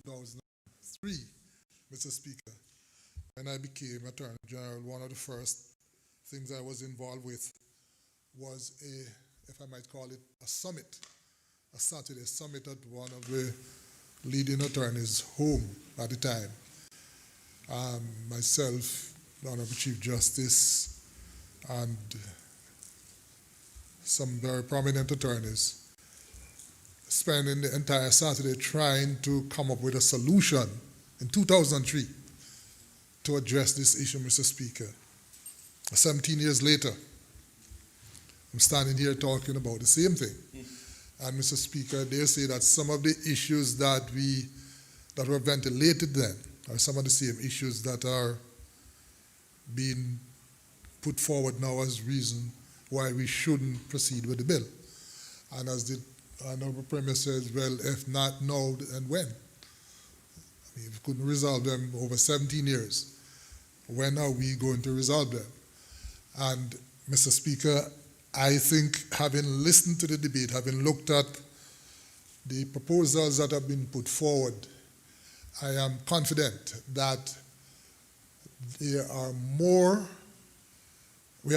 2003, Mr. Speaker, when I became Attorney General. One of the first things I was involved with was if I might call it, a summit, a Saturday summit at one of the leading attorneys' home at the time. Myself, the Honorable Chief Justice, and some very prominent attorneys spending the entire Saturday trying to come up with a solution in 2003 to address this issue, Mr. Speaker. 17 years later, I'm standing here talking about the same thing. And Mr. Speaker, they say that some of the issues that were ventilated then are some of the same issues that are being put forward now as reason why we shouldn't proceed with the bill. And as the Honorable Premier says, well, if not now, then when? I mean, if we couldn't resolve them over 17 years, when are we going to resolve them? And Mr. Speaker, I think having listened to the debate, having looked at the proposals that have been put forward, I am confident that we have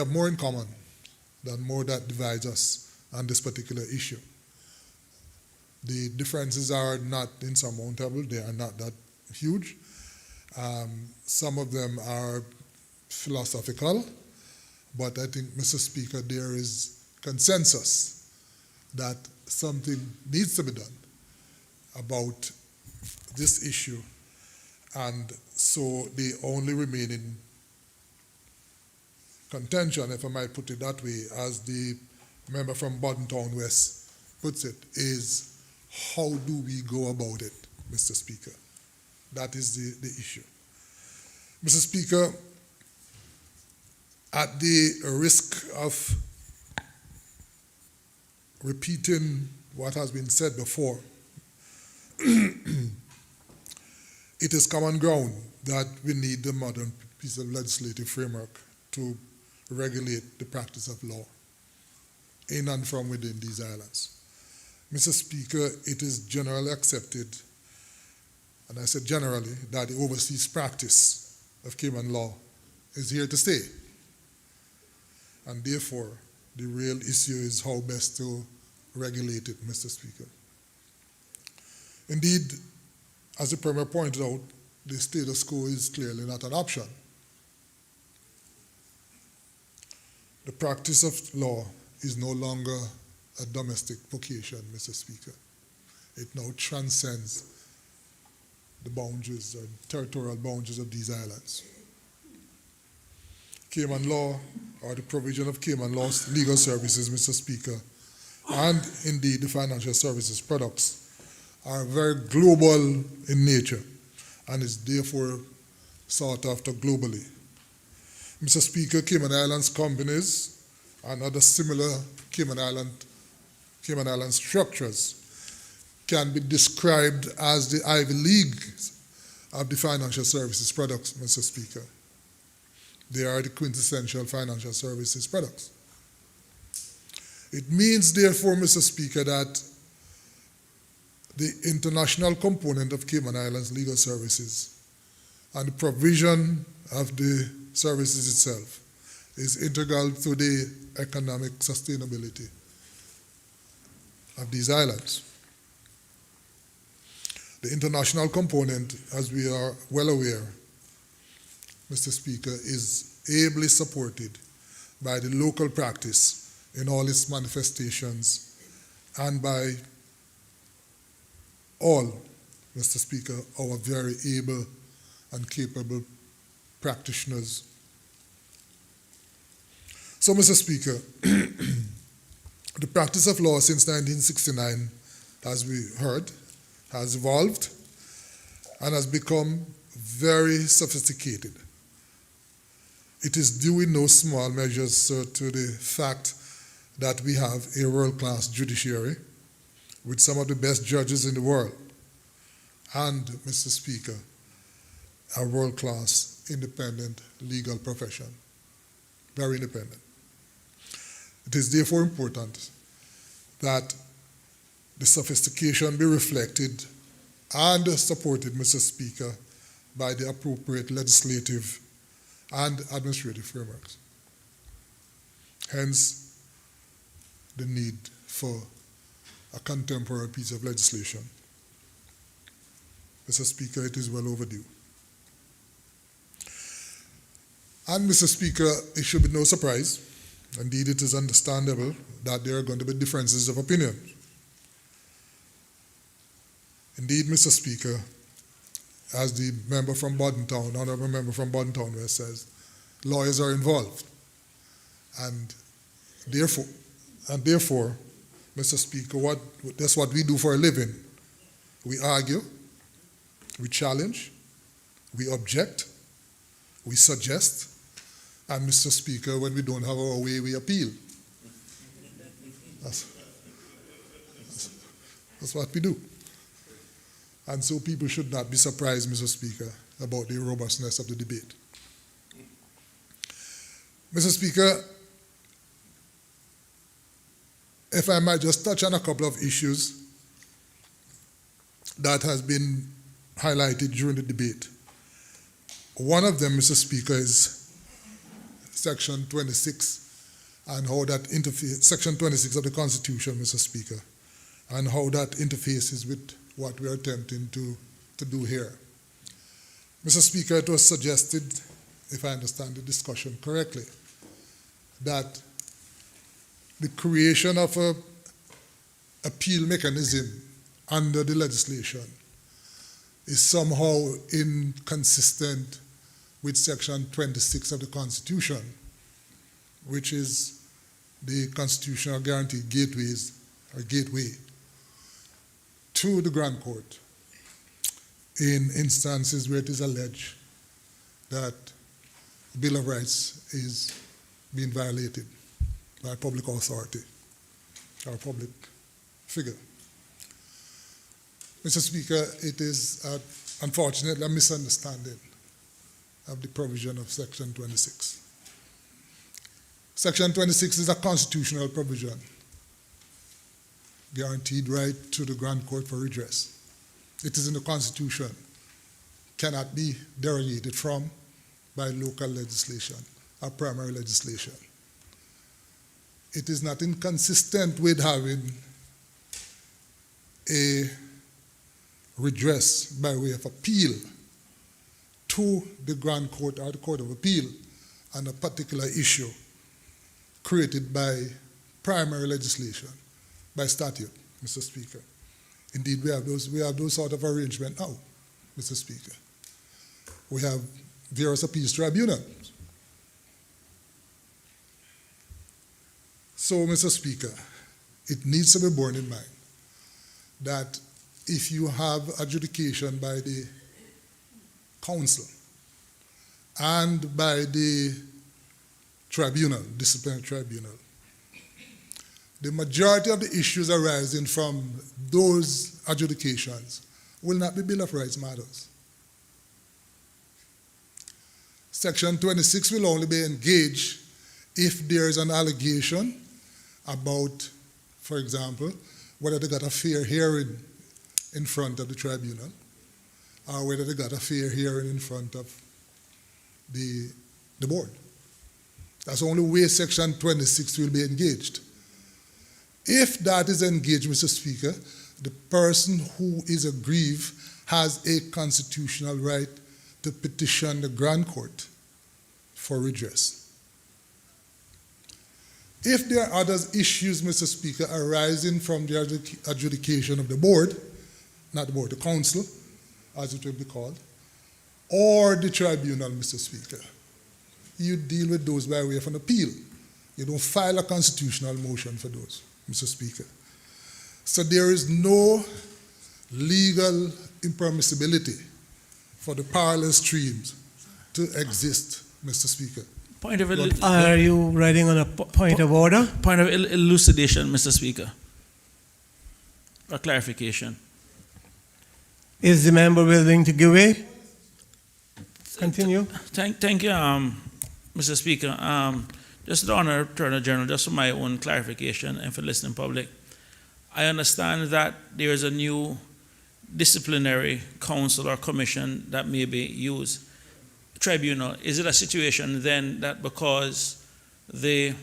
more in common than more that divides us on this particular issue. The differences are not insurmountable, they are not that huge. Some of them are philosophical, but I think, Mr. Speaker, there is consensus that something needs to be done about this issue. And so the only remaining contention, if I might put it that way, as the member from Bodden Town West puts it, is how do we go about it, Mr. Speaker? That is the issue. Mr. Speaker, at the risk of repeating what has been said before, it is common ground that we need a modern piece of legislative framework to regulate the practice of law in and from within these islands. Mr. Speaker, it is generally accepted, and I said generally, that the overseas practice of Cayman law is here to stay. And therefore, the real issue is how best to regulate it, Mr. Speaker. Indeed, as the Premier pointed out, the status quo is clearly not an option. The practice of law is no longer a domestic vocation, Mr. Speaker. It now transcends the boundaries or territorial boundaries of these islands. Cayman law, or the provision of Cayman law's legal services, Mr. Speaker, and indeed the financial services products are very global in nature and is therefore sought after globally. Mr. Speaker, Cayman Islands companies and other similar Cayman Island structures can be described as the Ivy League of the financial services products, Mr. Speaker. They are the quintessential financial services products. It means, therefore, Mr. Speaker, that the international component of Cayman Islands legal services and the provision of the services itself is integral to the economic sustainability of these islands. The international component, as we are well aware, Mr. Speaker, is ably supported by the local practice in all its manifestations and by all, Mr. Speaker, our very able and capable practitioners. So, Mr. Speaker, the practice of law since 1969, as we heard, has evolved and has become very sophisticated. It is due in no small measures to the fact that we have a world-class judiciary with some of the best judges in the world, and, Mr. Speaker, a world-class independent legal profession, very independent. It is therefore important that the sophistication be reflected and supported, Mr. Speaker, by the appropriate legislative and administrative frameworks. Hence, the need for a contemporary piece of legislation. Mr. Speaker, it is well overdue. And Mr. Speaker, it should be no surprise, indeed it is understandable, that there are going to be differences of opinion. Indeed, Mr. Speaker, as the member from Bordentown, honorable member from Bordentown West says, lawyers are involved. And therefore, Mr. Speaker, that's what we do for a living. We argue, we challenge, we object, we suggest, and Mr. Speaker, when we don't have our way, we appeal. That's what we do. And so people should not be surprised, Mr. Speaker, about the robustness of the debate. Mr. Speaker, if I might just touch on a couple of issues that has been highlighted during the debate. One of them, Mr. Speaker, is Section 26 and how that interfaces, Section 26 of the Constitution, Mr. Speaker, and how that interfaces with what we are attempting to do here. Mr. Speaker, it was suggested, if I understand the discussion correctly, that the creation of an appeal mechanism under the legislation is somehow inconsistent with Section 26 of the Constitution, which is the constitutional guaranteed gateway to the Grand Court in instances where it is alleged that the Bill of Rights is being violated by a public authority or a public figure. Mr. Speaker, it is unfortunately a misunderstanding of the provision of Section 26. Section 26 is a constitutional provision, guaranteed right to the Grand Court for redress. It is in the Constitution, cannot be derogated from by local legislation or primary legislation. It is not inconsistent with having a redress by way of appeal to the Grand Court or the Court of Appeal on a particular issue created by primary legislation, by statute, Mr. Speaker. Indeed, we have those sort of arrangement now, Mr. Speaker. We have various appeals tribunals. So, Mr. Speaker, it needs to be borne in mind that if you have adjudication by the council and by the tribunal, disciplinary tribunal, the majority of the issues arising from those adjudications will not be Bill of Rights matters. Section 26 will only be engaged if there is an allegation about, for example, whether they got a fair hearing in front of the tribunal or whether they got a fair hearing in front of the board. That's the only way Section 26 will be engaged. If that is engaged, Mr. Speaker, the person who is aggrieved has a constitutional right to petition the Grand Court for redress. If there are other issues, Mr. Speaker, arising from the adjudication of the board, not the board, the council, as it will be called, or the tribunal, Mr. Speaker, you deal with those by way of an appeal. You don't file a constitutional motion for those, Mr. Speaker. So there is no legal impermissibility for the parallel streams to exist, Mr. Speaker. Are you writing on a point of order? Point of elucidation, Mr. Speaker. A clarification. Is the member willing to give way? Continue. Thank you, Mr. Speaker. Just the Honourable Attorney General, just for my own clarification and for listening public. I understand that there is a new disciplinary council or commission that may be used, tribunal, is it a situation then that because the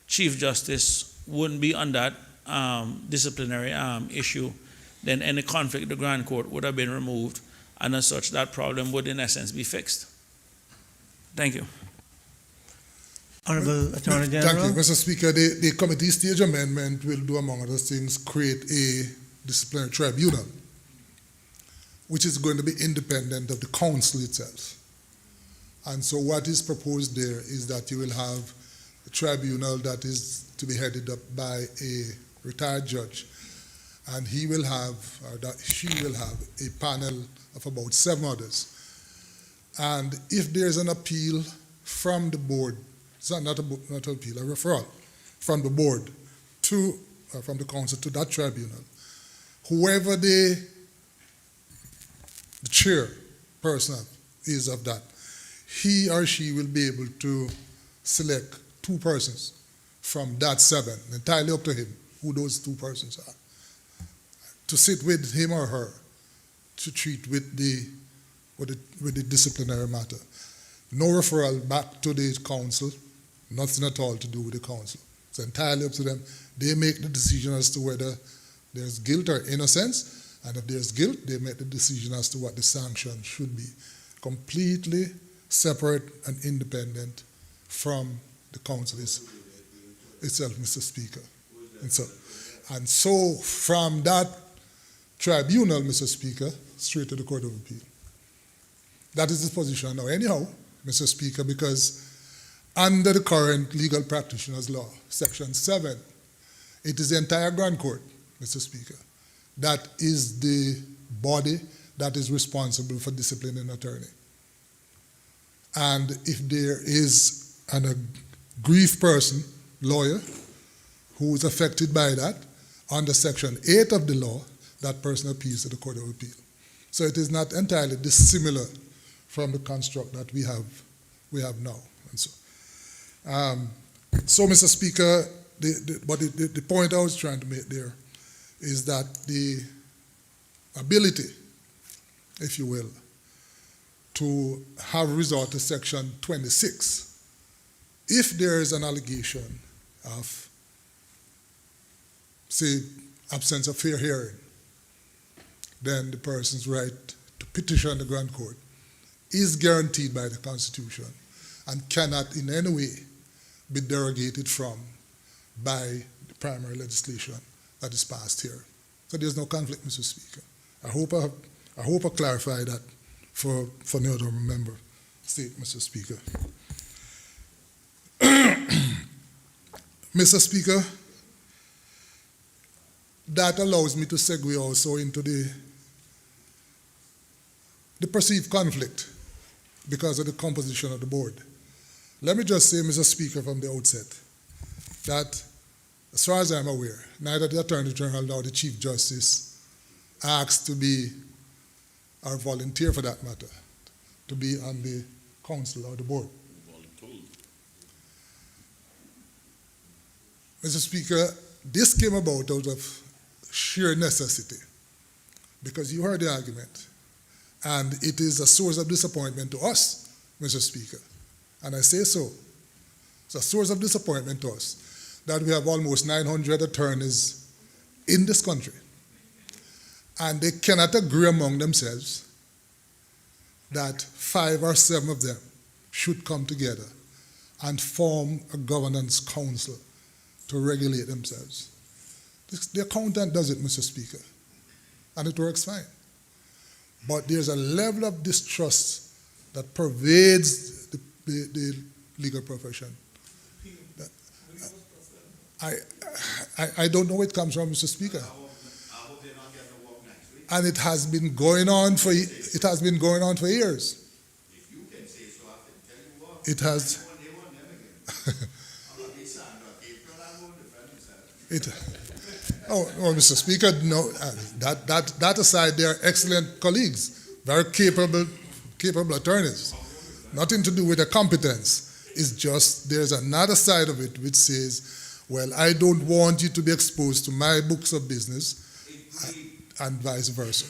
Chief Justice wouldn't be on that disciplinary issue, then any conflict with the Grand Court would have been removed, and as such, that problem would in essence be fixed? Thank you. Honorable Attorney Thank General. you, Mr. Speaker. The committee stage amendment will do, among other things, create a disciplinary tribunal, which is going to be independent of the council itself. And so what is proposed there is that you will have a tribunal that is to be headed up by a retired judge, and he will have, or that she will have, a panel of about 7 others. And if there's an appeal from the board, it's not an appeal, a referral from the board to, from the council to that tribunal, whoever the chair person is of that, he or she will be able to select 2 persons from that 7, entirely up to him who those 2 persons are, to sit with him or her to treat with the disciplinary matter. No referral back to the council, nothing at all to do with the council. It's entirely up to them. They make the decision as to whether there's guilt or innocence, and if there's guilt, they make the decision as to what the sanction should be. Completely separate and independent from the council itself, Mr. Speaker. And so from that tribunal, Mr. Speaker, straight to the Court of Appeal. That is the position now. Anyhow, Mr. Speaker, because under the current legal practitioners law, Section 7, it is the entire Grand Court, Mr. Speaker, that is the body that is responsible for disciplining an attorney. And if there is an aggrieved person, lawyer, who is affected by that, under Section 8 of the law, that person appeals to the Court of Appeal. So it is not entirely dissimilar from the construct that we have now. And so, Mr. Speaker, the point I was trying to make there is that the ability, if you will, to have resort to Section 26, if there is an allegation of, say, absence of fair hearing, then the person's right to petition the Grand Court is guaranteed by the Constitution and cannot in any way be derogated from by the primary legislation that is passed here. So there's no conflict, Mr. Speaker. I hope I clarify that for the other member state, Mr. Speaker. Mr. Speaker, that allows me to segue also into the perceived conflict because of the composition of the board. Let me just say, Mr. Speaker, from the outset, that as far as I'm aware, neither the Attorney General nor the Chief Justice asked to be, or volunteer for that matter, to be on the council or the board. Mr. Speaker, this came about out of sheer necessity, because you heard the argument, and it is a source of disappointment to us, Mr. Speaker, and I say so. It's a source of disappointment to us that we have almost 900 attorneys in this country, and they cannot agree among themselves that 5 or 7 of them should come together and form a governance council to regulate themselves. The accountant does it, Mr. Speaker, and it works fine. But there's a level of distrust that pervades the legal profession. I don't know where it comes from, Mr. Speaker. And it has been going on for years. If you can say so, I can tell you what. It has. Mr. Speaker, no. That aside, they are excellent colleagues, very capable attorneys. Nothing to do with their competence. It's just there's another side of it which says, well, I don't want you to be exposed to my books of business. and vice versa.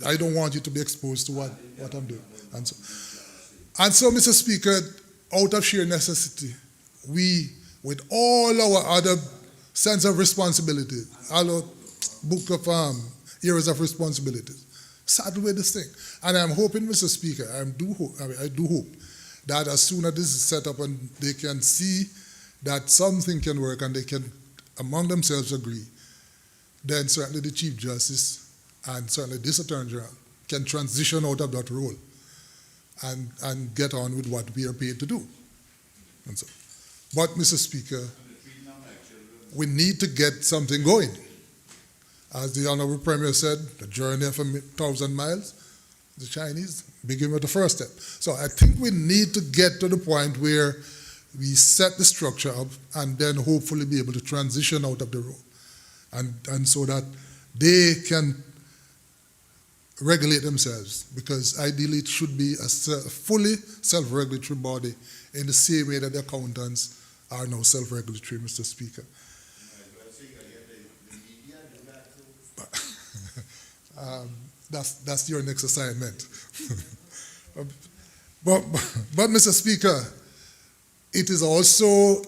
I don't want you to be exposed to what I'm doing. And so, Mr. Speaker, out of sheer necessity, we, with all our other sense of responsibility, our book of areas of responsibility, saddle with this thing. And I'm hoping, Mr. Speaker, I do hope that as soon as this is set up and they can see that something can work and they can among themselves agree, then certainly the Chief Justice and certainly this Attorney General can transition out of that role and get on with what we are paid to do. And so, but, Mr. Speaker, we need to get something going. As the Honorable Premier said, the journey of 1,000 miles, the Chinese begin with the first step. So I think we need to get to the point where we set the structure up and then hopefully be able to transition out of the role. And so that they can regulate themselves, because ideally it should be a fully self-regulatory body in the same way that the accountants are now self-regulatory, Mr. Speaker. That's your next assignment. but, Mr. Speaker, it is also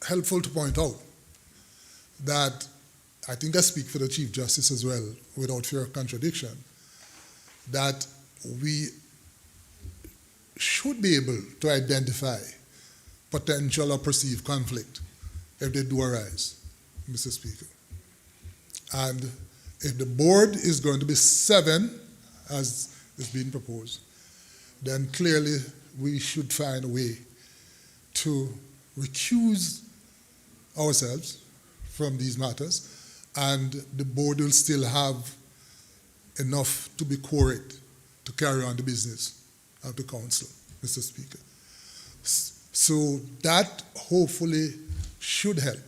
helpful to point out that I think I speak for the Chief Justice as well, without fear of contradiction, that we should be able to identify potential or perceived conflict if they do arise, Mr. Speaker. And if the board is going to be 7, as is being proposed, then clearly we should find a way to recuse ourselves from these matters, and the board will still have enough to be quorate to carry on the business of the council, Mr. Speaker. So that hopefully should help.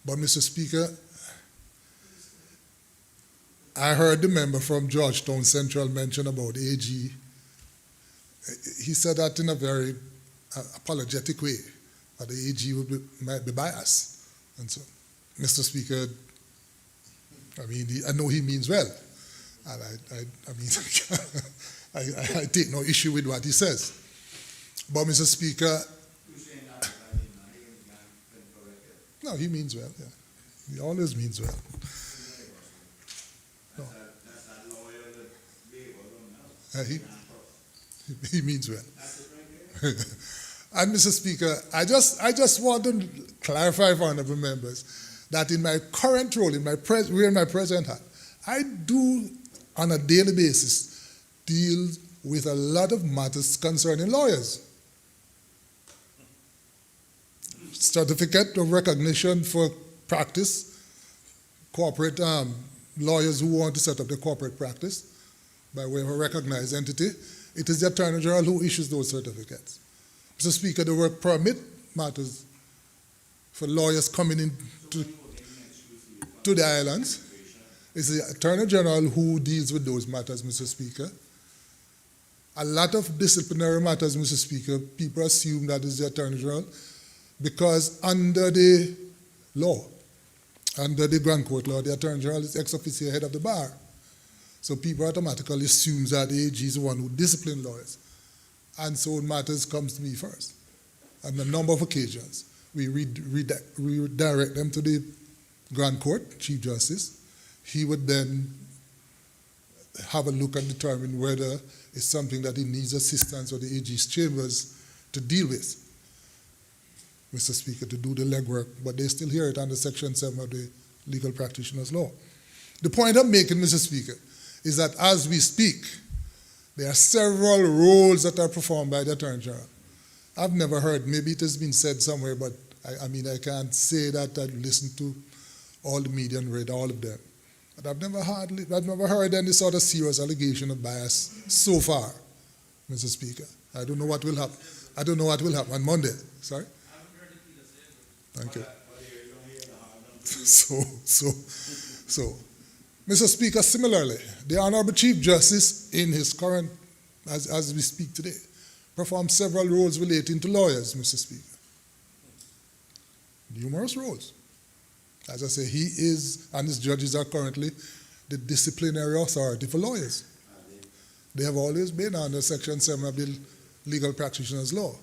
But, Mr. Speaker, I heard the member from Georgetown Central mention about AG. He said that in a very apologetic way, that the AG might be biased. And so, Mr. Speaker, I mean, I know he means well. And I mean, I take no issue with what he says. But, Mr. Speaker, no, he means well, yeah. He always means well. No. He means well. And, Mr. Speaker, I just want to clarify for honorable members that in my current role, wearing my present hat, I do on a daily basis deal with a lot of matters concerning lawyers. Certificate of recognition for practice, corporate lawyers who want to set up their corporate practice by way of a recognized entity. It is the Attorney General who issues those certificates. Mr. Speaker, the work permit matters for lawyers coming in to the islands. It's the Attorney General who deals with those matters, Mr. Speaker. A lot of disciplinary matters, Mr. Speaker, people assume that is the Attorney General because under the law, under the Grand Court law, the Attorney General is ex officio head of the bar. So people automatically assume that the AG is the one who disciplines lawyers. And so matters comes to me first. On a number of occasions, we redirect them to the Grand Court, Chief Justice. He would then have a look and determine whether it's something that he needs assistance with the AG's chambers to deal with, Mr. Speaker, to do the legwork, but they still hear it under Section 7 of the Legal Practitioners Law. The point I'm making, Mr. Speaker, is that as we speak, there are several roles that are performed by the Attorney General. I've never heard, maybe it has been said somewhere, but I mean, I can't say that I've listened to all the media and read all of them. But I've never heard any sort of serious allegation of bias so far, Mr. Speaker. I don't know what will happen. I don't know what will happen on Monday. Sorry? Thank you. So, Mr. Speaker, similarly, the Honorable Chief Justice in his current, as we speak today, performs several roles relating to lawyers, Mr. Speaker. Numerous roles. As I say, he is, and his judges are currently the disciplinary authority for lawyers. They have always been under Section 7 of the Legal Practitioners Law.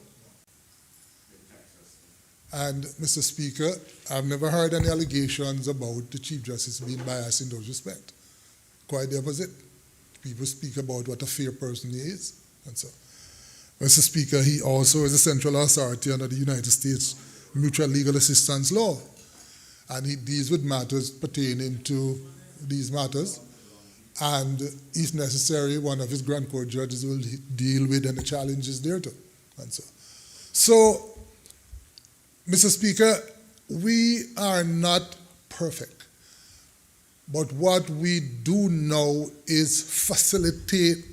And, Mr. Speaker, I've never heard any allegations about the Chief Justice being biased in those respects. Quite the opposite. People speak about what a fair person he is, and so. Mr. Speaker, he also is a central authority under the United States Mutual Legal Assistance Law, and he deals with matters pertaining to these matters, and if necessary, one of his Grand Court judges will deal with any challenges thereto, and so. So, Mr. Speaker, we are not perfect, but what we do know is facilitate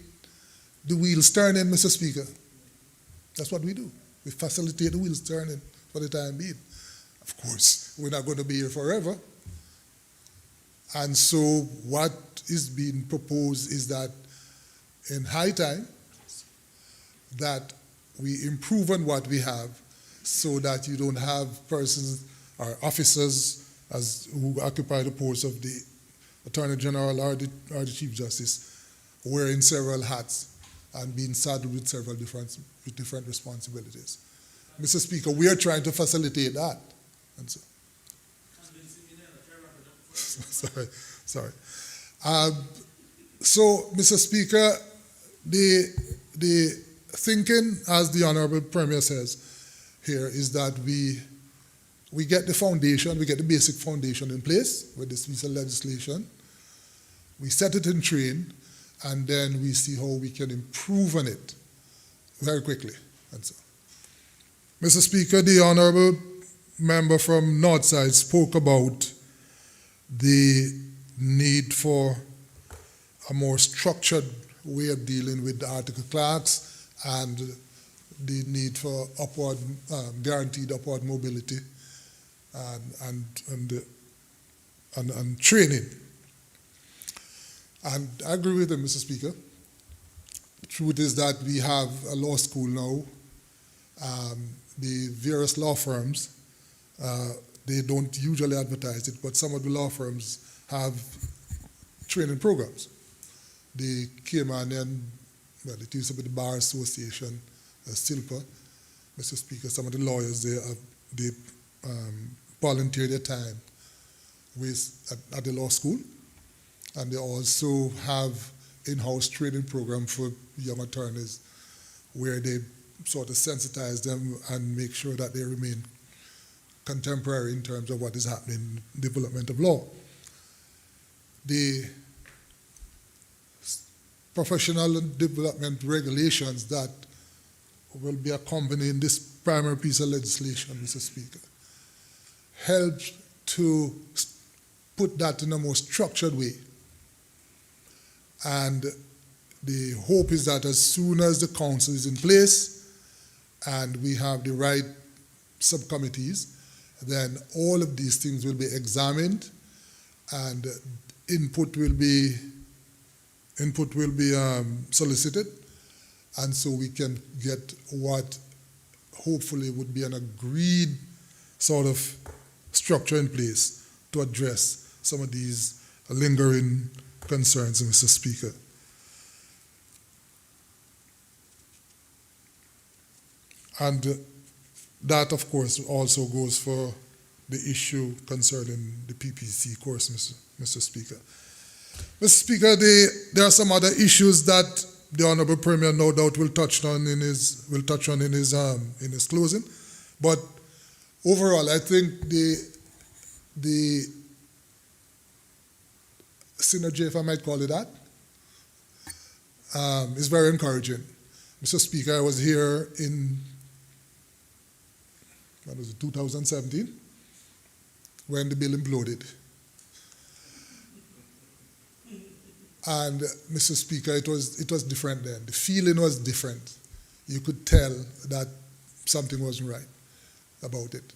the wheels turning, Mr. Speaker. That's what we do. We facilitate the wheels turning for the time being. Of course, we're not going to be here forever. And so what is being proposed is that in high time that we improve on what we have so that you don't have persons or officers who occupy the post of the Attorney General or the Chief Justice wearing several hats and being saddled with several different responsibilities. Mr. Speaker, we are trying to facilitate that. And so, sorry. So, Mr. Speaker, the thinking, as the Honorable Premier says here, is that we get the foundation, we get the basic foundation in place with this piece of legislation. We set it in train, and then we see how we can improve on it very quickly. And so, Mr. Speaker, the Honorable Member from Northside spoke about the need for a more structured way of dealing with the article clerks and the need for guaranteed upward mobility and training. And I agree with him, Mr. Speaker. The truth is that we have a law school now. The various law firms, they don't usually advertise it, but some of the law firms have training programs. The Cayman it used to be the Bar Association, SILPA, Mr. Speaker, some of the lawyers, they volunteer their time at the law school, and they also have in-house training program for young attorneys where they sort of sensitize them and make sure that they remain contemporary in terms of what is happening in the development of law. The professional development regulations that will be accompanying this primary piece of legislation, Mr. Speaker, help to put that in a more structured way. And the hope is that as soon as the council is in place and we have the right subcommittees, then all of these things will be examined and input will be solicited, and so we can get what hopefully would be an agreed sort of structure in place to address some of these lingering concerns, Mr. Speaker. And that, of course, also goes for the issue concerning the PPC course, Mr. Speaker. Mr. Speaker, there are some other issues that the Honourable Premier no doubt will touch on in his closing, but overall, I think the synergy, if I might call it that, is very encouraging. Mr. Speaker, I was here in 2017 when the bill imploded. And Mr. Speaker, it was different then. The feeling was different. You could tell that something wasn't right about it.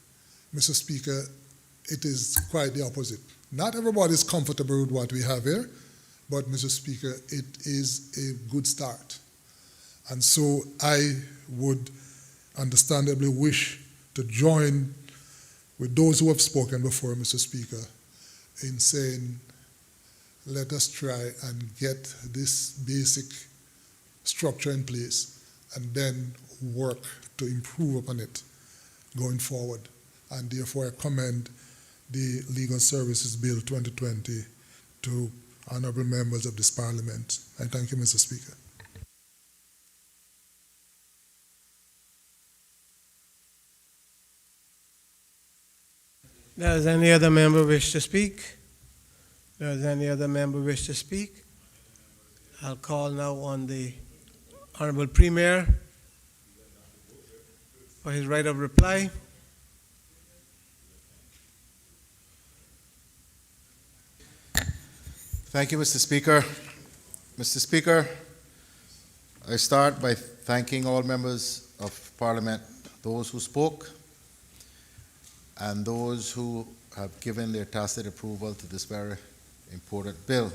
Mr. Speaker, it is quite the opposite. Not everybody is comfortable with what we have here, but Mr. Speaker, it is a good start. And so I would understandably wish to join with those who have spoken before, Mr. Speaker, in saying, let us try and get this basic structure in place and then work to improve upon it going forward. And therefore, I commend the Legal Services Bill 2020 to honorable members of this Parliament. I thank you, Mr. Speaker. Does any other member wish to speak? Does any other member wish to speak? I'll call now on the Honorable Premier for his right of reply. Thank you, Mr. Speaker. Mr. Speaker, I start by thanking all members of Parliament, those who spoke and those who have given their tacit approval to this very important bill.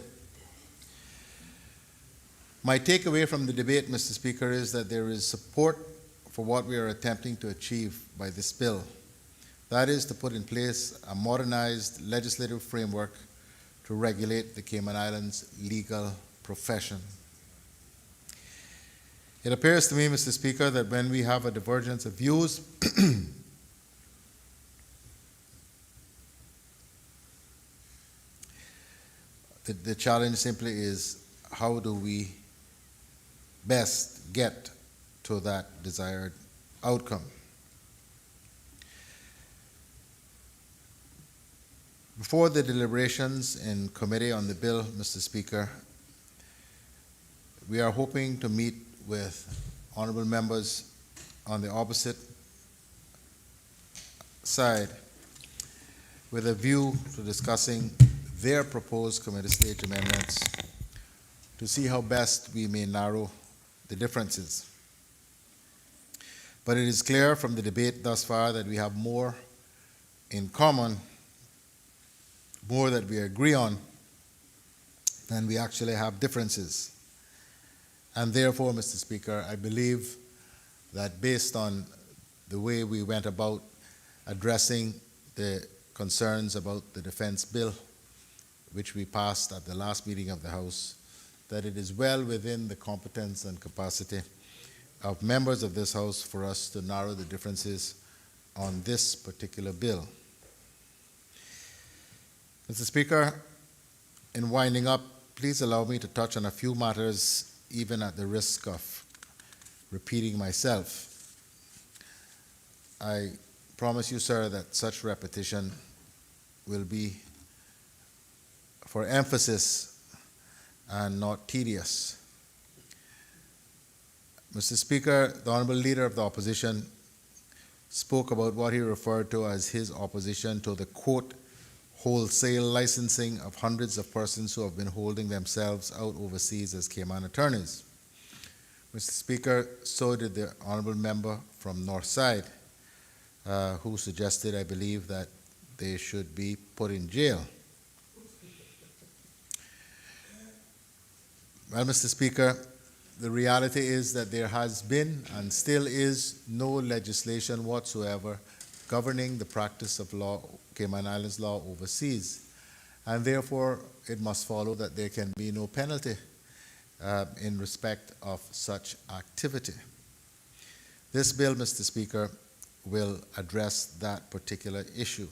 My takeaway from the debate, Mr. Speaker, is that there is support for what we are attempting to achieve by this bill. That is to put in place a modernized legislative framework to regulate the Cayman Islands legal profession. It appears to me, Mr. Speaker, that when we have a divergence of views, the challenge simply is how do we best get to that desired outcome. Before the deliberations in committee on the bill, Mr. Speaker, we are hoping to meet with honorable members on the opposite side with a view to discussing their proposed committee stage amendments to see how best we may narrow the differences. But it is clear from the debate thus far that we have more in common, more that we agree on, than we actually have differences. And therefore, Mr. Speaker, I believe that based on the way we went about addressing the concerns about the defense bill, which we passed at the last meeting of the House, that it is well within the competence and capacity of members of this House for us to narrow the differences on this particular bill. Mr. Speaker, in winding up, please allow me to touch on a few matters, even at the risk of repeating myself. I promise you, sir, that such repetition will be for emphasis and not tedious. Mr. Speaker, the Honorable Leader of the Opposition spoke about what he referred to as his opposition to the, quote, wholesale licensing of hundreds of persons who have been holding themselves out overseas as Cayman attorneys. Mr. Speaker, so did the Honorable Member from Northside, who suggested, I believe, that they should be put in jail. Well, Mr. Speaker, the reality is that there has been and still is no legislation whatsoever governing the practice of law, Cayman Islands law overseas, and therefore it must follow that there can be no penalty in respect of such activity. This bill, Mr. Speaker, will address that particular issue.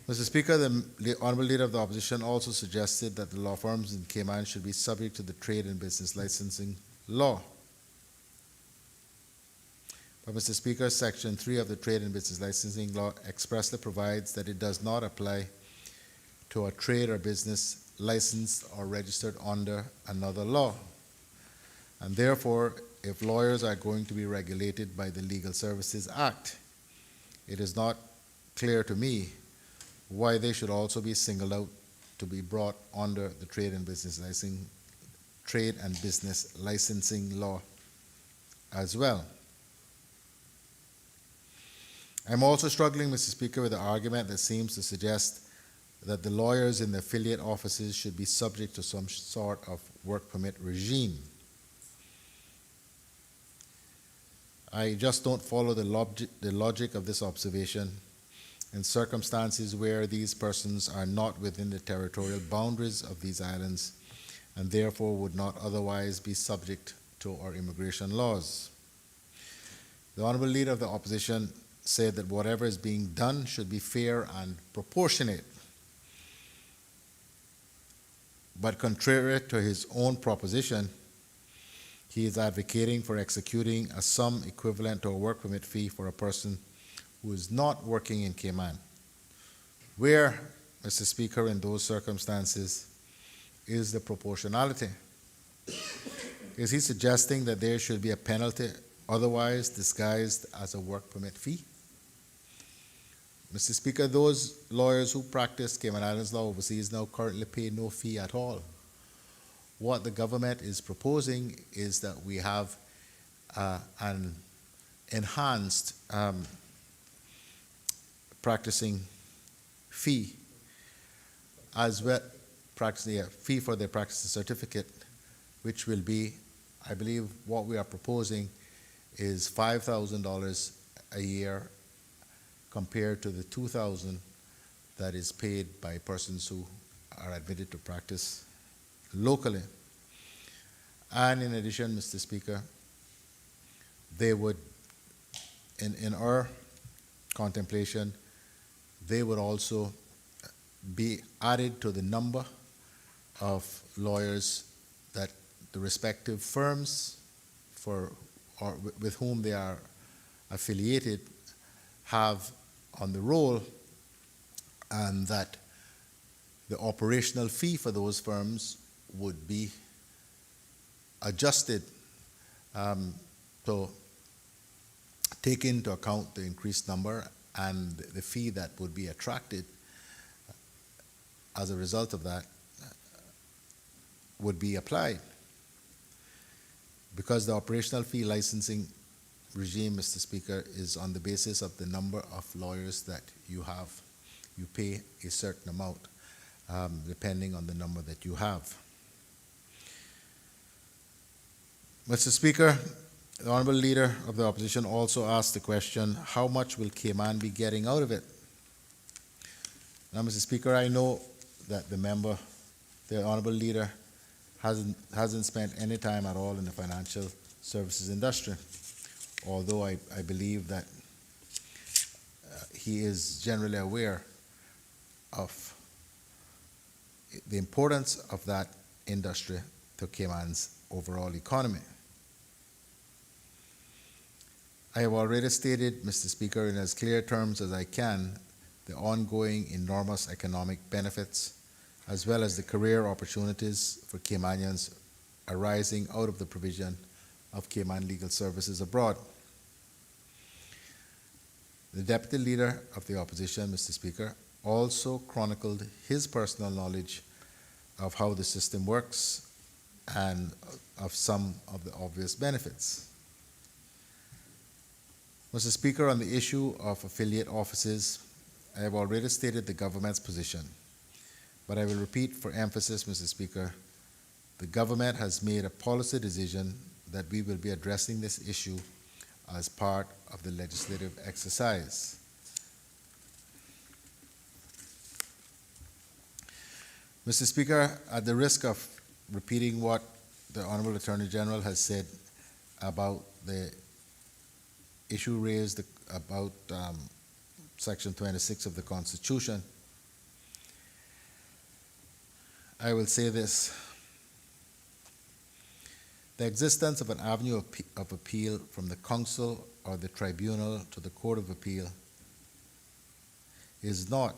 Mr. Speaker, the Honorable Leader of the Opposition also suggested that the law firms in Cayman should be subject to the trade and business licensing law. But Mr. Speaker, Section 3 of the Trade and Business Licensing Law expressly provides that it does not apply to a trade or business licensed or registered under another law. And therefore, if lawyers are going to be regulated by the Legal Services Act, it is not clear to me why they should also be singled out to be brought under the Trade and Business Licensing Law as well. I'm also struggling, Mr. Speaker, with the argument that seems to suggest that the lawyers in the affiliate offices should be subject to some sort of work permit regime. I just don't follow the logic of this observation in circumstances where these persons are not within the territorial boundaries of these islands and therefore would not otherwise be subject to our immigration laws. The Honorable Leader of the Opposition said that whatever is being done should be fair and proportionate. But contrary to his own proposition, he is advocating for executing a sum equivalent to a work permit fee for a person who is not working in Cayman. Where, Mr. Speaker, in those circumstances, is the proportionality? Is he suggesting that there should be a penalty otherwise disguised as a work permit fee? Mr. Speaker, those lawyers who practice Cayman Islands law overseas now currently pay no fee at all. What the government is proposing is that we have an enhanced practicing fee, as well practicing a fee for their practicing certificate, which will be, I believe, what we are proposing is $5,000 a year compared to the $2,000 that is paid by persons who are admitted to practice locally. And in addition, Mr. Speaker, they would, in our contemplation, they would also be added to the number of lawyers that the respective firms with whom they are affiliated have on the roll, and that the operational fee for those firms would be adjusted to take into account the increased number and the fee that would be attracted as a result of that would be applied. Because the operational fee licensing regime, Mr. Speaker, is on the basis of the number of lawyers that you have. You pay a certain amount depending on the number that you have. Mr. Speaker, the Honorable Leader of the Opposition also asked the question, how much will Cayman be getting out of it? Now, Mr. Speaker, I know that the Honorable Leader, hasn't spent any time at all in the financial services industry, although I believe that he is generally aware of the importance of that industry to Cayman's overall economy. I have already stated, Mr. Speaker, in as clear terms as I can, the ongoing enormous economic benefits as well as the career opportunities for Caymanians arising out of the provision of Cayman legal services abroad. The Deputy Leader of the Opposition, Mr. Speaker, also chronicled his personal knowledge of how the system works and of some of the obvious benefits. Mr. Speaker, on the issue of affiliate offices, I have already stated the government's position, but I will repeat for emphasis, Mr. Speaker, the government has made a policy decision that we will be addressing this issue as part of the legislative exercise. Mr. Speaker, at the risk of repeating what the Honorable Attorney General has said about the issue raised about Section 26 of the Constitution, I will say this. The existence of an avenue of appeal from the Council or the Tribunal to the Court of Appeal is not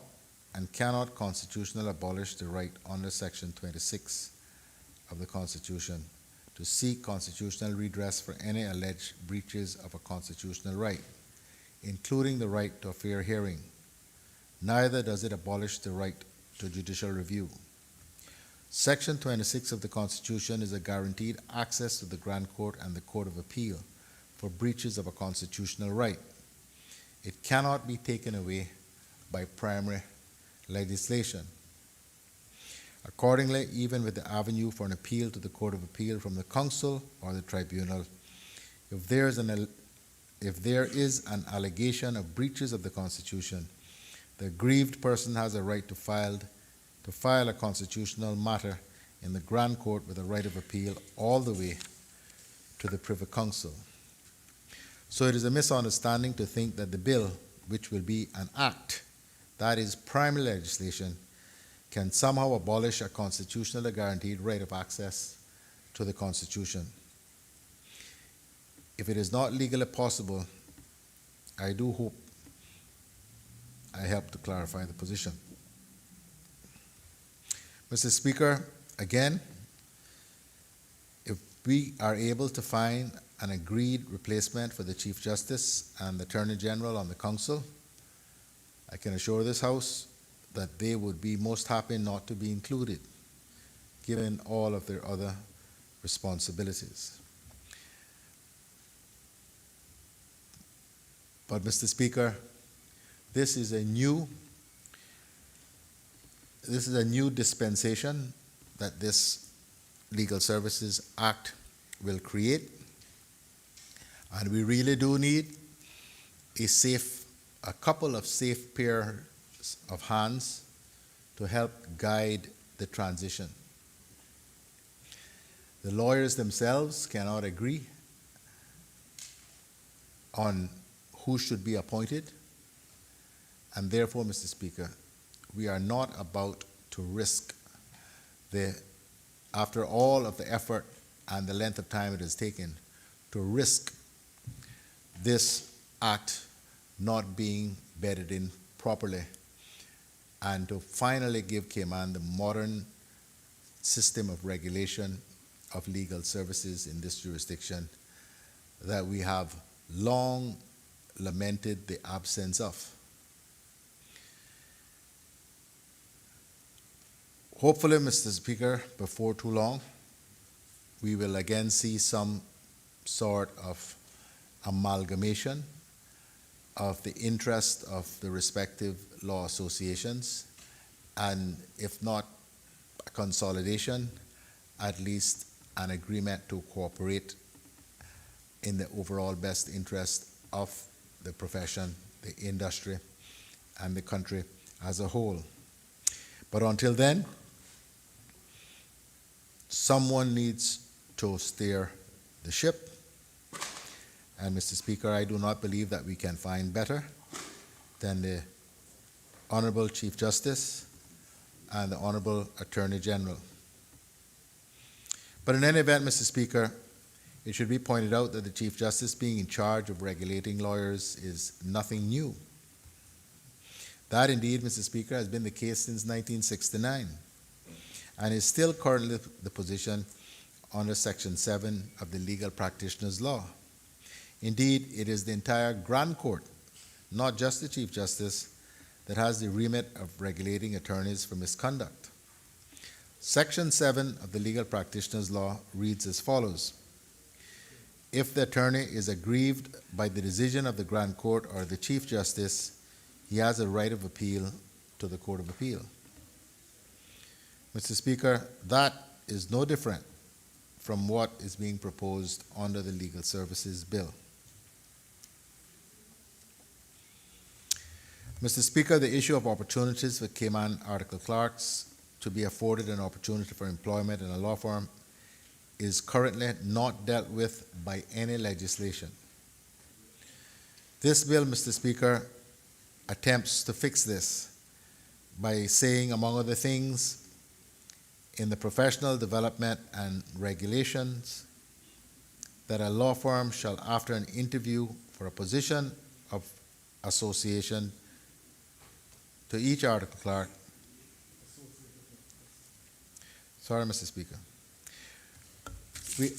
and cannot constitutionally abolish the right under Section 26 of the Constitution to seek constitutional redress for any alleged breaches of a constitutional right, including the right to a fair hearing. Neither does it abolish the right to judicial review. Section 26 of the Constitution is a guaranteed access to the Grand Court and the Court of Appeal for breaches of a constitutional right. It cannot be taken away by primary legislation. Accordingly, even with the avenue for an appeal to the Court of Appeal from the Council or the Tribunal, if there is an if there is an allegation of breaches of the Constitution, the aggrieved person has a right to file a constitutional matter in the Grand Court with a right of appeal all the way to the Privy Council. So it is a misunderstanding to think that the bill, which will be an act, that is primary legislation, can somehow abolish a constitutionally guaranteed right of access to the Constitution. If it is not legally possible, I do hope I help to clarify the position. Mr. Speaker, again, if we are able to find an agreed replacement for the Chief Justice and the Attorney General on the Council, I can assure this House that they would be most happy not to be included, given all of their other responsibilities. But, Mr. Speaker, this is a new dispensation that this Legal Services Act will create, and we really do need a couple of safe pairs of hands to help guide the transition. The lawyers themselves cannot agree on who should be appointed, and therefore, Mr. Speaker, we are not about to risk after all of the effort and the length of time it has taken, to risk this act not being bedded in properly, and to finally give Cayman the modern system of regulation of legal services in this jurisdiction that we have long lamented the absence of. Hopefully, Mr. Speaker, before too long, we will again see some sort of amalgamation of the interest of the respective law associations, and if not a consolidation, at least an agreement to cooperate in the overall best interest of the profession, the industry, and the country as a whole. But until then, someone needs to steer the ship. And Mr. Speaker, I do not believe that we can find better than the Honorable Chief Justice and the Honorable Attorney General. But in any event, Mr. Speaker, it should be pointed out that the Chief Justice being in charge of regulating lawyers is nothing new. That indeed, Mr. Speaker, has been the case since 1969 and is still currently the position under Section 7 of the Legal Practitioners Law. Indeed, it is the entire Grand Court, not just the Chief Justice, that has the remit of regulating attorneys for misconduct. Section 7 of the Legal Practitioners Law reads as follows: if the attorney is aggrieved by the decision of the Grand Court or the Chief Justice, he has a right of appeal to the Court of Appeal. Mr. Speaker, that is no different from what is being proposed under the Legal Services Bill. Mr. Speaker, the issue of opportunities for Cayman article clerks to be afforded an opportunity for employment in a law firm is currently not dealt with by any legislation. This bill, Mr. Speaker, attempts to fix this by saying, among other things, in the professional development and regulations, that a law firm shall, after an interview for a position of association to each article clerk. Sorry, Mr. Speaker.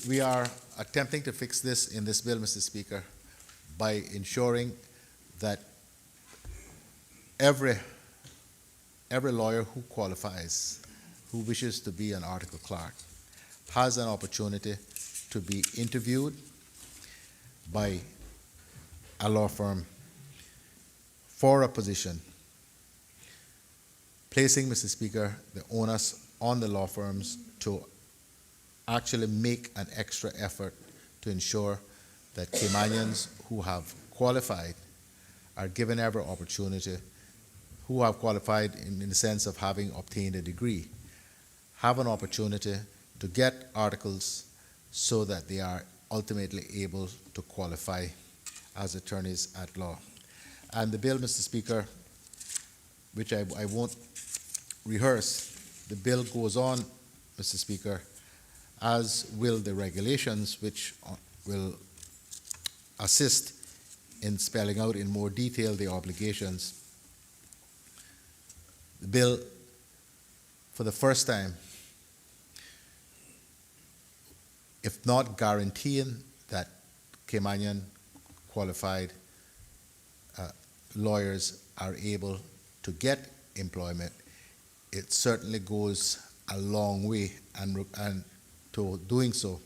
We are attempting to fix this in this bill, Mr. Speaker, by ensuring that every lawyer who qualifies, who wishes to be an article clerk, has an opportunity to be interviewed by a law firm for a position, placing, Mr. Speaker, the onus on the law firms to actually make an extra effort to ensure that Caymanians who have qualified are given every opportunity, who have qualified in the sense of having obtained a degree, have an opportunity to get articles so that they are ultimately able to qualify as attorneys at law. And the bill, Mr. Speaker, which I won't rehearse, the bill goes on, Mr. Speaker, as will the regulations, which will assist in spelling out in more detail the obligations. The bill, for the first time, if not guaranteeing that Caymanian qualified lawyers are able to get employment, it certainly goes a long way and to doing so,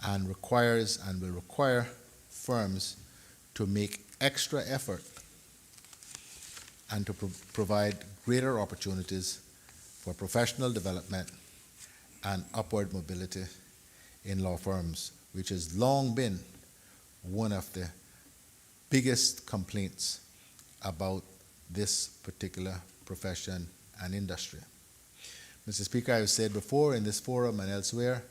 and requires and will require firms to make extra effort and to provide greater opportunities for professional development and upward mobility in law firms, which has long been one of the biggest complaints about this particular profession and industry. Mr. Speaker, I have said before in this forum and elsewhere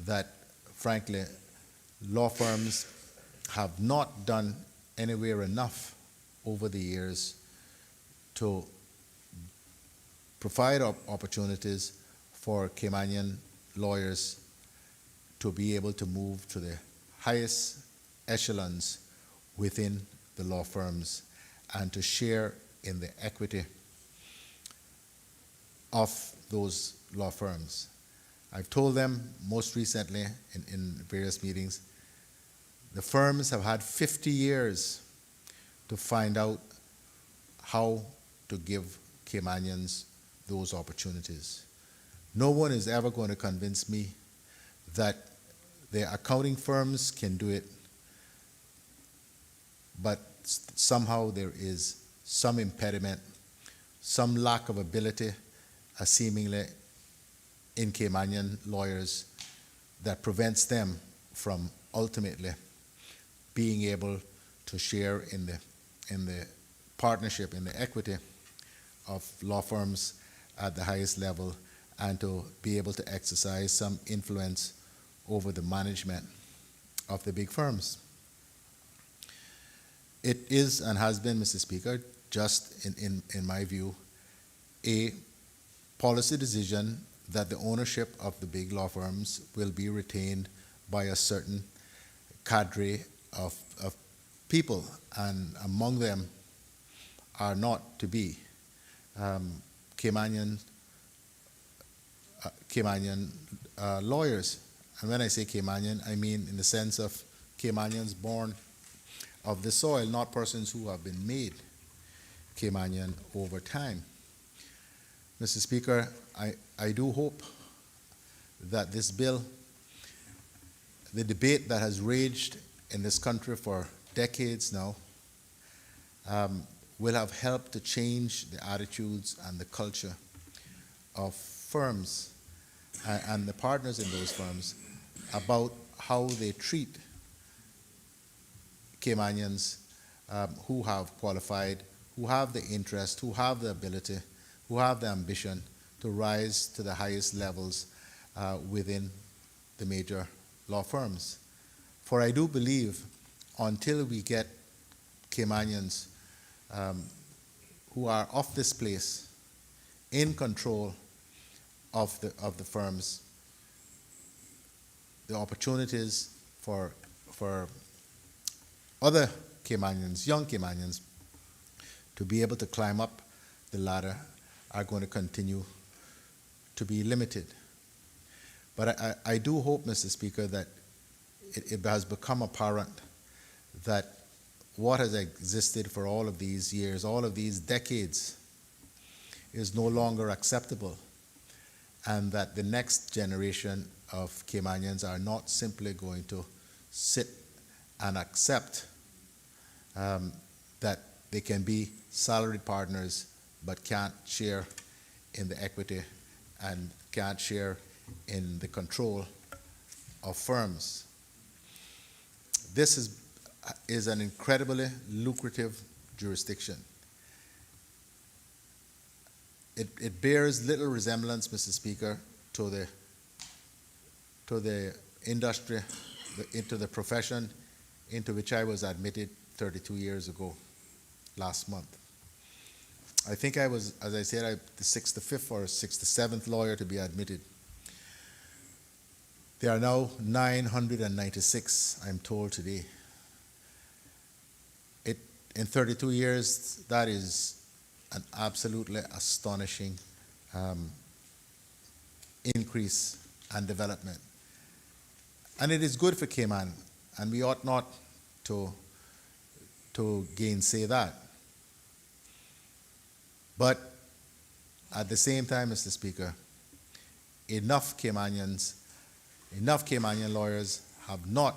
that, frankly, law firms have not done anywhere enough over the years to provide opportunities for Caymanian lawyers to be able to move to the highest echelons within the law firms and to share in the equity of those law firms. I've told them most recently in various meetings, the firms have had 50 years to find out how to give Caymanians those opportunities. No one is ever going to convince me that the accounting firms can do it, but somehow there is some impediment, some lack of ability, seemingly in Caymanian lawyers, that prevents them from ultimately being able to share in the partnership, in the equity of law firms at the highest level, and to be able to exercise some influence over the management of the big firms. It is and has been, Mr. Speaker, just in my view, a policy decision that the ownership of the big law firms will be retained by a certain cadre of people, and among them are not to be Caymanian lawyers. And when I say Caymanian, I mean in the sense of Caymanians born of the soil, not persons who have been made Caymanian over time. Mr. Speaker, I do hope that this bill, the debate that has raged in this country for decades now, will have helped to change the attitudes and the culture of firms and the partners in those firms about how they treat Caymanians who have qualified, who have the interest, who have the ability, who have the ambition to rise to the highest levels within the major law firms. For I do believe until we get Caymanians who are of this place in control of the firms, the opportunities for other Caymanians, young Caymanians, to be able to climb up the ladder are going to continue to be limited. But I do hope, Mr. Speaker, that it has become apparent that what has existed for all of these years, all of these decades, is no longer acceptable, and that the next generation of Caymanians are not simply going to sit and accept that they can be salaried partners but can't share in the equity and can't share in the control of firms. This is an incredibly lucrative jurisdiction. It bears little resemblance, Mr. Speaker, to the industry, into the profession into which I was admitted 32 years ago, last month. I think I was, as I said, the 65th or 67th lawyer to be admitted. There are now 996, I'm told today. In 32 years, that is an absolutely astonishing increase and development. And it is good for Cayman, and we ought not to gainsay that. But at the same time, Mr. Speaker, enough Caymanian lawyers have not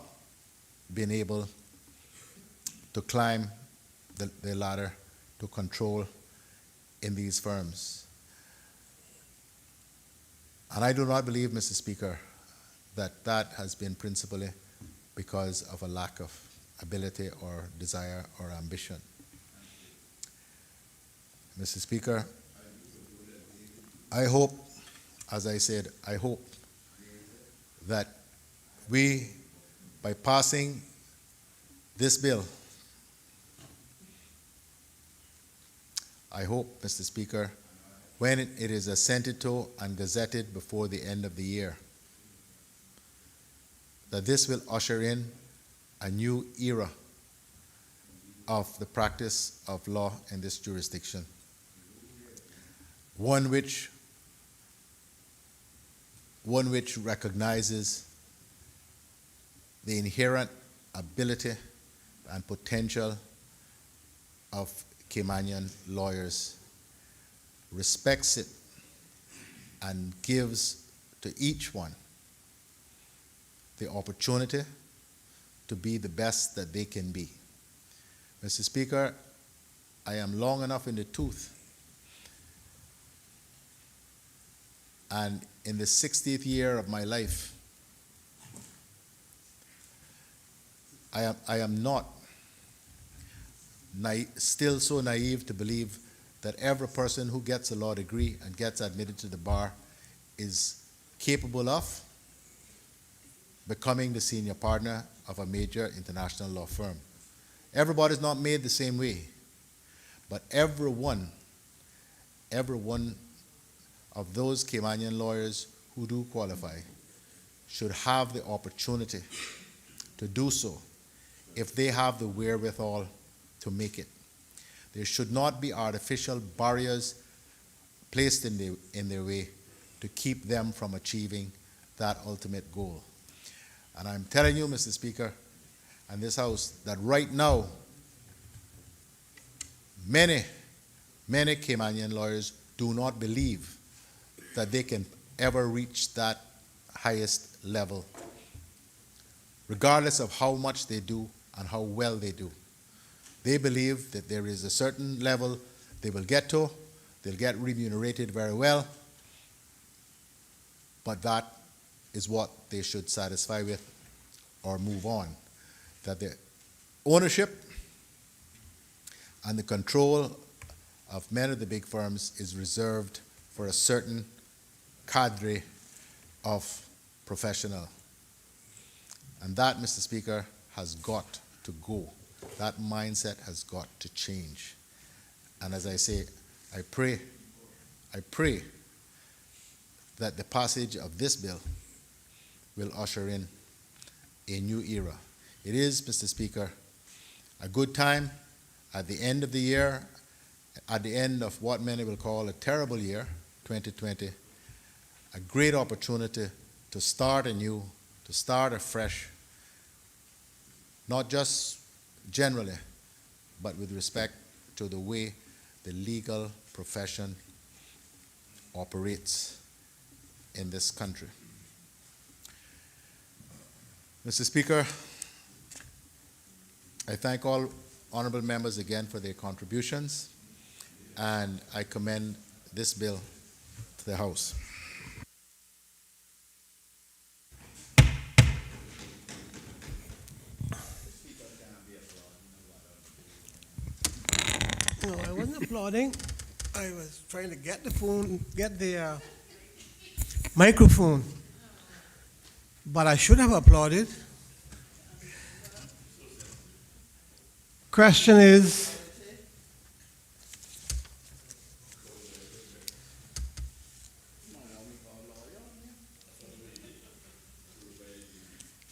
been able to climb the ladder to control in these firms. And I do not believe, Mr. Speaker, that has been principally because of a lack of ability or desire or ambition. Mr. Speaker, I hope, as I said, I hope that we, by passing this bill, I hope, Mr. Speaker, when it is assented to and gazetted before the end of the year, that this will usher in a new era of the practice of law in this jurisdiction, one which recognizes the inherent ability and potential of Caymanian lawyers, respects it, and gives to each one the opportunity to be the best that they can be. Mr. Speaker, I am long enough in the tooth, and in the 60th year of my life, I am not still so naive to believe that every person who gets a law degree and gets admitted to the bar is capable of becoming the senior partner of a major international law firm. Everybody's not made the same way, but every one of those Caymanian lawyers who do qualify should have the opportunity to do so if they have the wherewithal to make it. There should not be artificial barriers placed in their way to keep them from achieving that ultimate goal. And I'm telling you, Mr. Speaker, and this House, that right now, many Caymanian lawyers do not believe that they can ever reach that highest level, regardless of how much they do and how well they do. They believe that there is a certain level they will get to, they'll get remunerated very well, but that is what they should satisfy with or move on. That the ownership and the control of many of the big firms is reserved for a certain cadre of professional. And that, Mr. Speaker, has got to go. That mindset has got to change. And as I say, I pray that the passage of this bill will usher in a new era. It is, Mr. Speaker, a good time at the end of the year, at the end of what many will call a terrible year, 2020, a great opportunity to start anew, to start afresh, not just generally, but with respect to the way the legal profession operates in this country. Mr. Speaker, I thank all honorable members again for their contributions, and I commend this bill to the House. No, I wasn't applauding. I was trying to get the phone, get the microphone. But I should have applauded. Question is,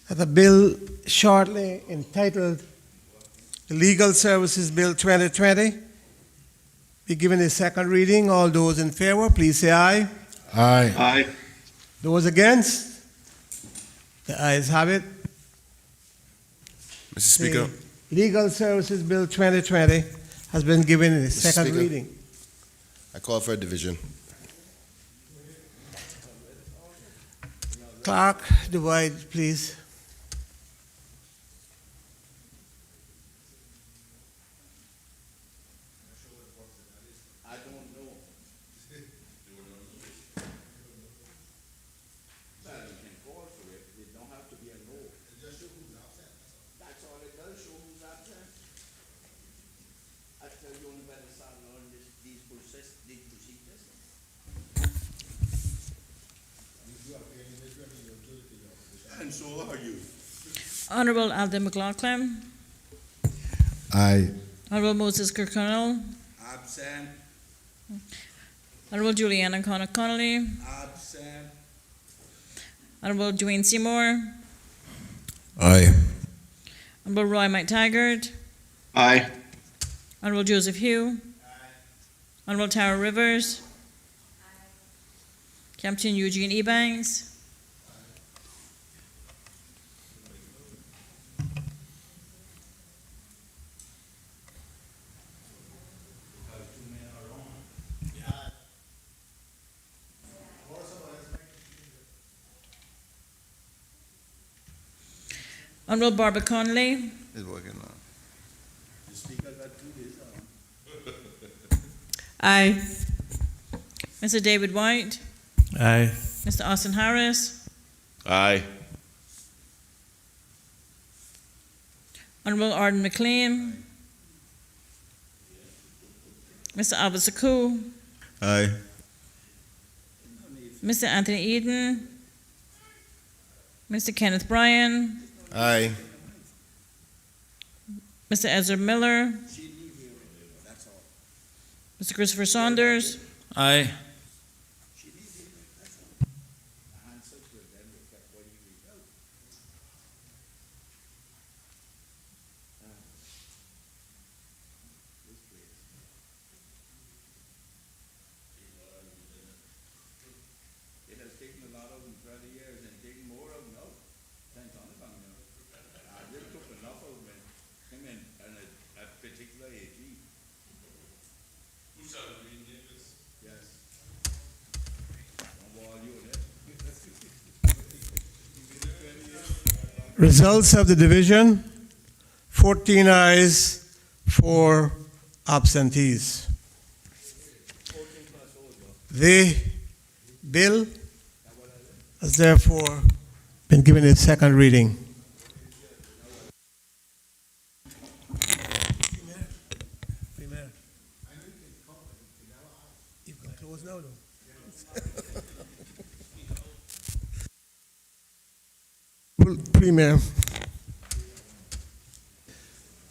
the bill shortly entitled the Legal Services Bill 2020 be given a second reading. All those in favor, please say aye. Aye. Aye. Those against? The ayes have it. Mr. Speaker, The Legal Services Bill 2020 has been given a second Speaker. reading. I call for a division. Clerk, divide, please. And so are you. Honorable Alden McLaughlin, Aye. Honorable Moses Kirkconnell, Absent. Honorable Juliana Connolly, Absent. Honorable Dwayne Seymour, Aye. Honorable Roy McTaggart, Aye. Honorable Joseph Hugh, Honorable Tara Rivers, Captain Eugene Ebanks, Honorable Barbara Connolly, It's working now. Aye. Mr. David White, Aye. Mr. Austin Harris, Aye. Honorable Arden McLean, Mr. Albert Saku, Aye. Mr. Anthony Eden, Mr. Kenneth Bryan, Aye. Mr. Ezra Miller, Mr. Christopher Saunders, Aye. It has taken a lot of them 30 years and taken more of them now. Thanks on it, I just took enough of them and came in and a particular AG. Who started reading this? Yes. All you there. Results of the division, 14 ayes, 4 absentees. The bill has therefore been given its second reading. You can close now, though. Premier.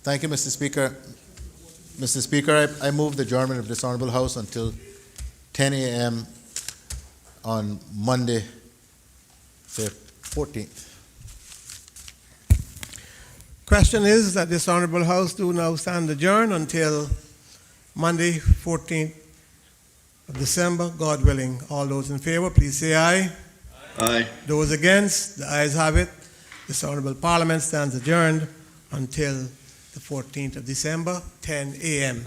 Thank you, Mr. Speaker. Mr. Speaker, I move the adjournment of this honorable House until 10 a.m. on Monday, the 14th. Question is that this honorable House do now stand adjourned until Monday, 14th of December, God willing. All those in favor, please say aye. Aye. Those against, the ayes have it. This honorable Parliament stands adjourned until the 14th of December, 10 a.m.